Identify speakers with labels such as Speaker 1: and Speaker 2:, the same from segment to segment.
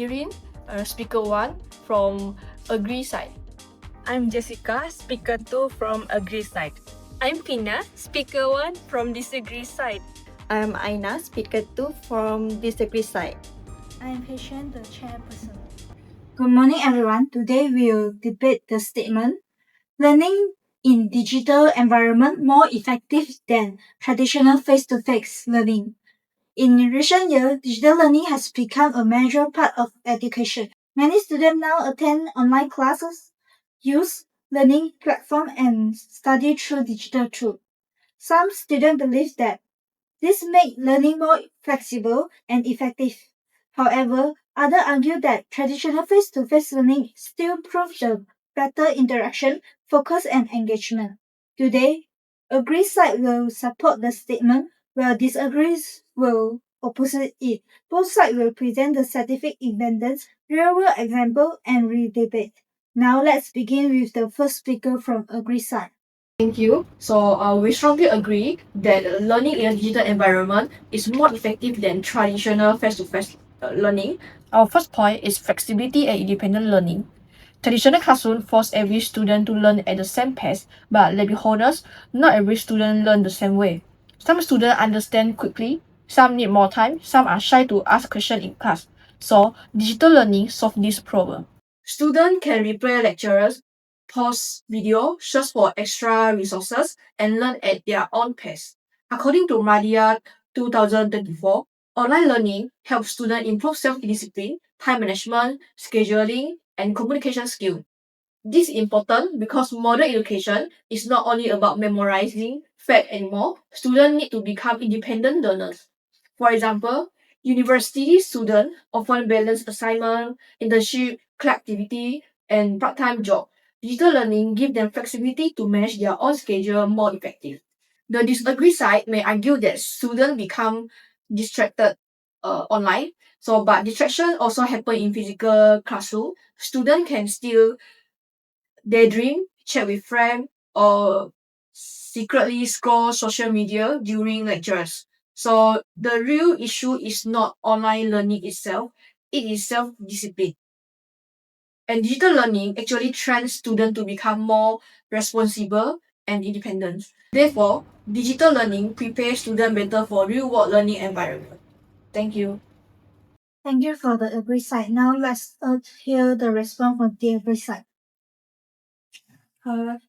Speaker 1: Erine, speaker 1 from Agree side.
Speaker 2: I'm Jessica, speaker 2 from Agree side.
Speaker 3: I'm Pina, speaker 1 from Disagree side.
Speaker 4: I'm Aina, speaker 2 from Disagree side.
Speaker 5: I'm Pei Suen, the chairperson. Good morning, everyone. Today we'll debate the statement, learning in digital environment more effective than traditional face-to-face learning. In recent years, digital learning has become a major part of education. Many students now attend online classes, use learning platforms, and study through digital tools. Some students believe that this makes learning more flexible and effective. However, others argue that traditional face-to-face learning still proves the better interaction, focus, and engagement. Today, Agree side will support the statement, while disagrees will opposite it. Both sides will present the scientific evidence, real-world example, and re-debate. Now let's begin with the first speaker from Agree side.
Speaker 1: Thank you. So we strongly agree that learning in a digital environment is more effective than traditional face-to-face learning. Our first point is flexibility and independent learning. Traditional classroom force every student to learn at the same pace, but let's be honest, not every student learn the same way. Some students understand quickly, some need more time, some are shy to ask questions in class. So digital learning solves this problem. Students can replay lectures, pause video, search for extra resources, and learn at their own pace. According to Madia 2024, online learning helps students improve self-discipline, time management, scheduling, and communication skills. This is important because modern education is not only about memorizing facts anymore. Students need to become independent learners. For example, university students often balance assignment, internship, club activity, and part-time job. Digital learning gives them flexibility to manage their own schedule more effective. The disagree side may argue that students become distracted online. But distraction also happen in physical classroom. Students can still daydream, chat with friends, or secretly scroll social media during lectures. So the real issue is not online learning itself, it is self-discipline. And digital learning actually trains students to become more responsible and independent. Therefore, digital learning prepares students better for real-world learning environment. Thank you.
Speaker 5: Thank you for the Agree side. Now let's hear the response from the Agree side.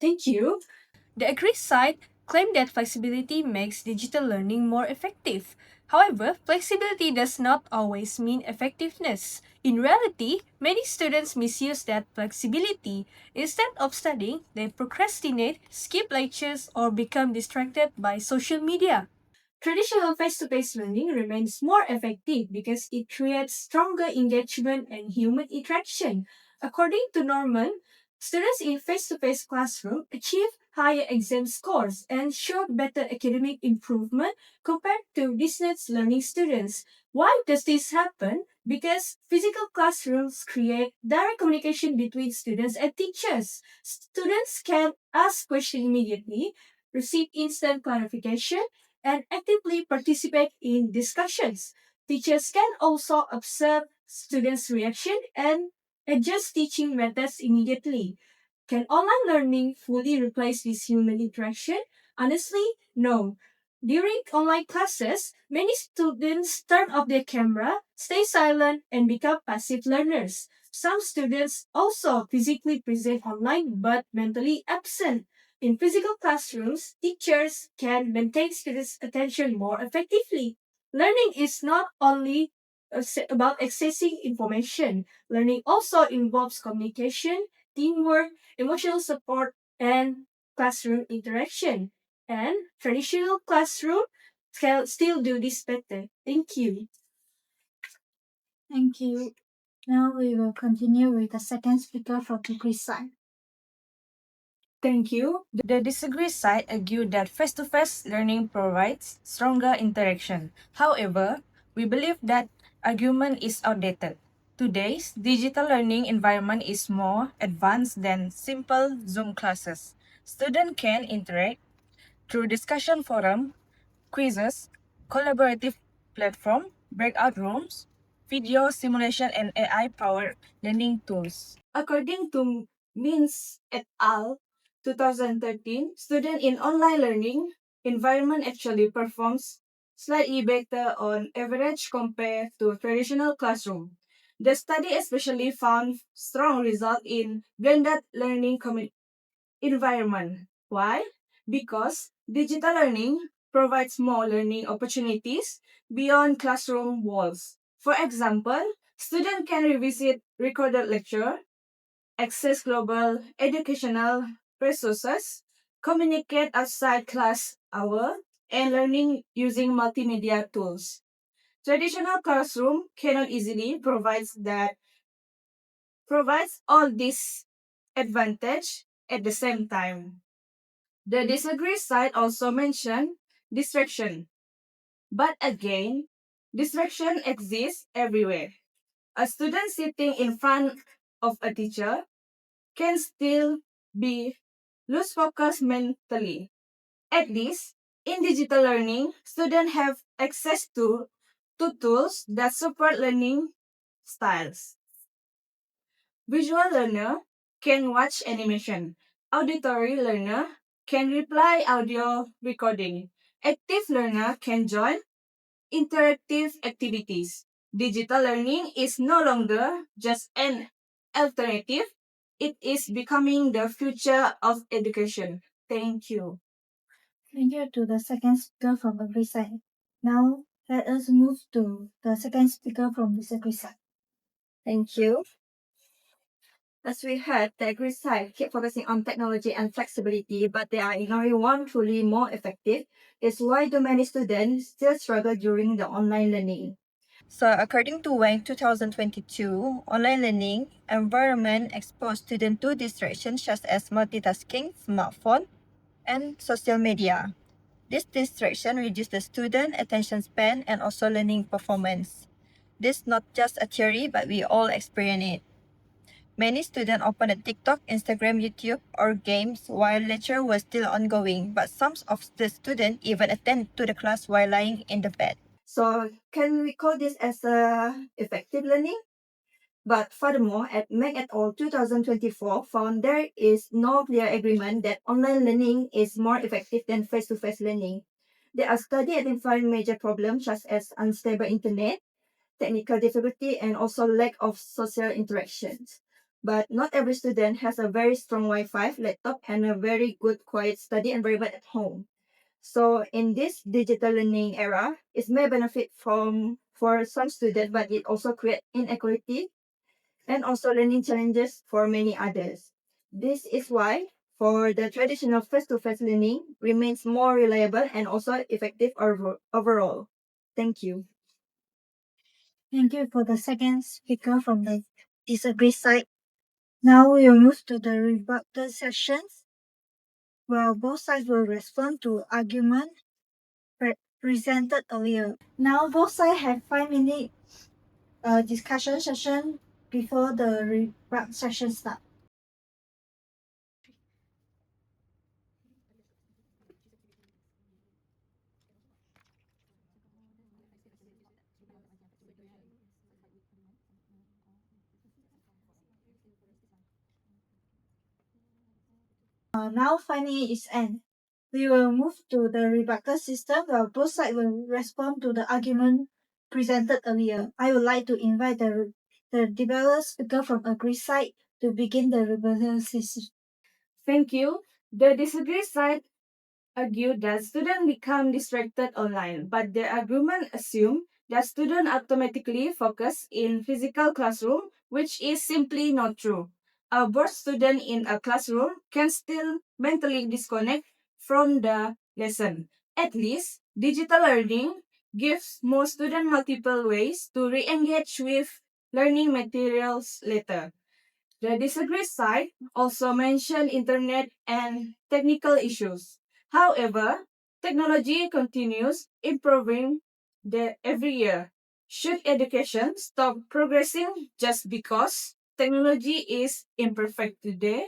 Speaker 3: Thank you. The Agree side claim that flexibility makes digital learning more effective. However, flexibility does not always mean effectiveness. In reality, many students misuse that flexibility. Instead of studying, they procrastinate, skip lectures, or become distracted by social media. Traditional face-to-face learning remains more effective because it creates stronger engagement and human interaction. According to Norman, students in face-to-face classroom achieve higher exam scores and show better academic improvement compared to distance learning students. Why does this happen? Because physical classrooms create direct communication between students and teachers. Students can ask questions immediately, receive instant clarification, and actively participate in discussions. Teachers can also observe students' reaction and adjust teaching methods immediately. Can online learning fully replace this human interaction? Honestly, no. During online classes, many students turn off their camera, stay silent, and become passive learners. Some students also physically present online but mentally absent. In physical classrooms, teachers can maintain students' attention more effectively. Learning is not only about accessing information. Learning also involves communication, teamwork, emotional support, and classroom interaction. And traditional classroom can still do this better. Thank you.
Speaker 5: Thank you. Now we will continue with the second speaker from Agree side.
Speaker 2: Thank you. The disagree side argue that face-to-face learning provides stronger interaction. However, we believe that argument is outdated. Today's digital learning environment is more advanced than simple Zoom classes. Students can interact through discussion forum, quizzes, collaborative platform, breakout rooms, video simulation, and AI-powered learning tools.
Speaker 6: According to Mins et al. 2013, student in online learning environment actually performs slightly better on average compared to traditional classroom. The study especially found strong result in blended learning environment. Why? Because digital learning provides more learning opportunities beyond classroom walls. For example, students can revisit recorded lecture, access global educational resources, communicate outside class hour, and learning using multimedia tools. Traditional classroom cannot easily provides all these advantage at the same time. The disagree side also mentioned distraction. But again, distraction exists everywhere. A student sitting in front of a teacher can still be lose focus mentally. At least in digital learning, students have access to tools that support learning styles. Visual learner can watch animation. Auditory learner can reply audio recording. Active learner can join interactive activities. Digital learning is no longer just an alternative, it is becoming the future of education. Thank you.
Speaker 5: Thank you to the second speaker from every side. Now, let us move to the second speaker from disagree side.
Speaker 4: Thank you. As we heard, the agree side keep focusing on technology and flexibility, but they are ignoring one truly more effective. Is why do many students still struggle during the online learning? So, according to Wang 2022, online learning environment exposed students to distractions such as multitasking, smartphone, and social media. This distraction reduces the student attention span and also learning performance. This is not just a theory, but we all experience it. Many students open a TikTok, Instagram, YouTube, or games while lecture was still ongoing, but some of the students even attend to the class while lying in the bed. So, can we call this as effective learning? But furthermore, at Meg et al. 2024 found there is no clear agreement that online learning is more effective than face-to-face learning. There are studies identifying major problems such as unstable internet, technical difficulty, and also lack of social interactions. But not every student has a very strong Wi-Fi, laptop, and a very good quiet study environment at home. So in this digital learning era, it may benefit for some students, but it also creates inequality and also learning challenges for many others. This is why for the traditional face-to-face learning remains more reliable and also effective overall. Thank you.
Speaker 5: Thank you for the second speaker from the disagree side. Now we will move to the rebuttal sessions, where both sides will respond to argument presented earlier. Now both sides have 5 minutes discussion session before the rebuttal session start. Now 5 minutes is end. We will move to the rebuttal system where both sides will respond to the argument presented earlier. I would like to invite the developer speaker from agree side to begin the rebuttal system.
Speaker 6: Thank you. The disagree side argue that students become distracted online, but the argument assume that students automatically focus in physical classroom, which is simply not true. A bored student in a classroom can still mentally disconnect from the lesson. At least, digital learning gives more students multiple ways to re-engage with learning materials later. The disagree side also mentioned internet and technical issues. However, technology continues improving every year. Should education stop progressing just because technology is imperfect today?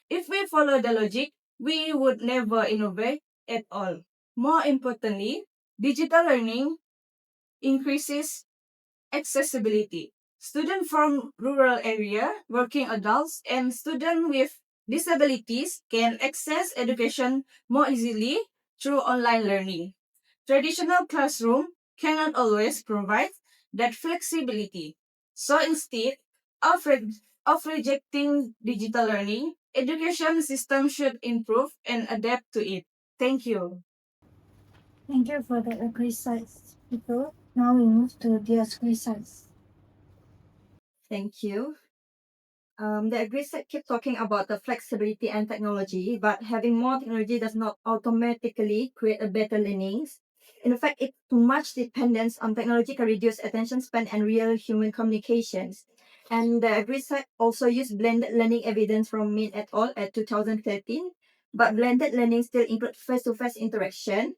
Speaker 6: If we follow the logic, we would never innovate at all. More importantly, digital learning increases accessibility. Students from rural area, working adults, and students with disabilities can access education more easily through online learning. Traditional classroom cannot always provide that flexibility. So instead of rejecting digital learning, education system should improve and adapt to it. Thank you.
Speaker 5: Thank you for the agree sides, people. Now we move to the disagree sides.
Speaker 4: Thank you. The agree side keep talking about the flexibility and technology, but having more technology does not automatically create a better learnings. In fact, it too much dependence on technology can reduce attention span and real human communications. And the agree side also used blended learning evidence from Min et al. At 2013, but blended learning still include face-to-face interaction.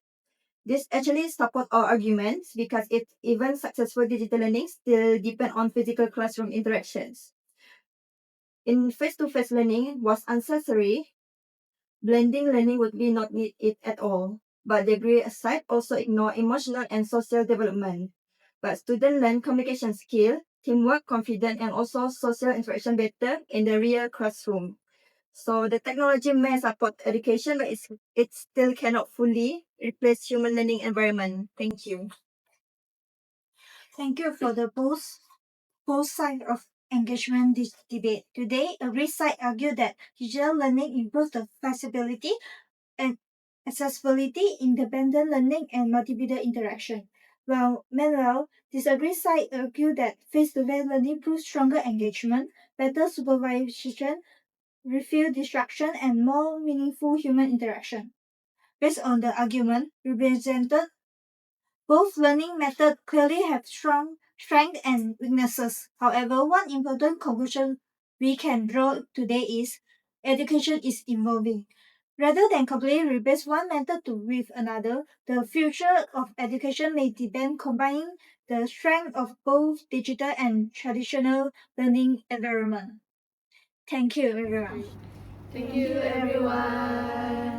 Speaker 4: This actually support our arguments because it even successful digital learning still depend on physical classroom interactions. In face-to-face learning was unnecessary, blending learning would be not need it at all. But the degree side also ignore emotional and social development. But students learn communication skill, teamwork, confidence, and also social interaction better in the real classroom. So the technology may support education, but it still cannot fully replace human learning environment. Thank you.
Speaker 5: Thank you for the both sides of engagement this debate. Today, every side argued that digital learning improves the flexibility and accessibility, independent learning, and multimedia interaction. While meanwhile, disagree side argue that face-to-face learning proves stronger engagement, better supervision, reduced distraction, and more meaningful human interaction. Based on the argument represented, both learning methods clearly have strong strengths and weaknesses. However, one important conclusion we can draw today is education is evolving. Rather than completely replace one method with another, the future of education may depend combining the strength of both digital and traditional learning environment. Thank you, everyone.
Speaker 1: Thank you, everyone.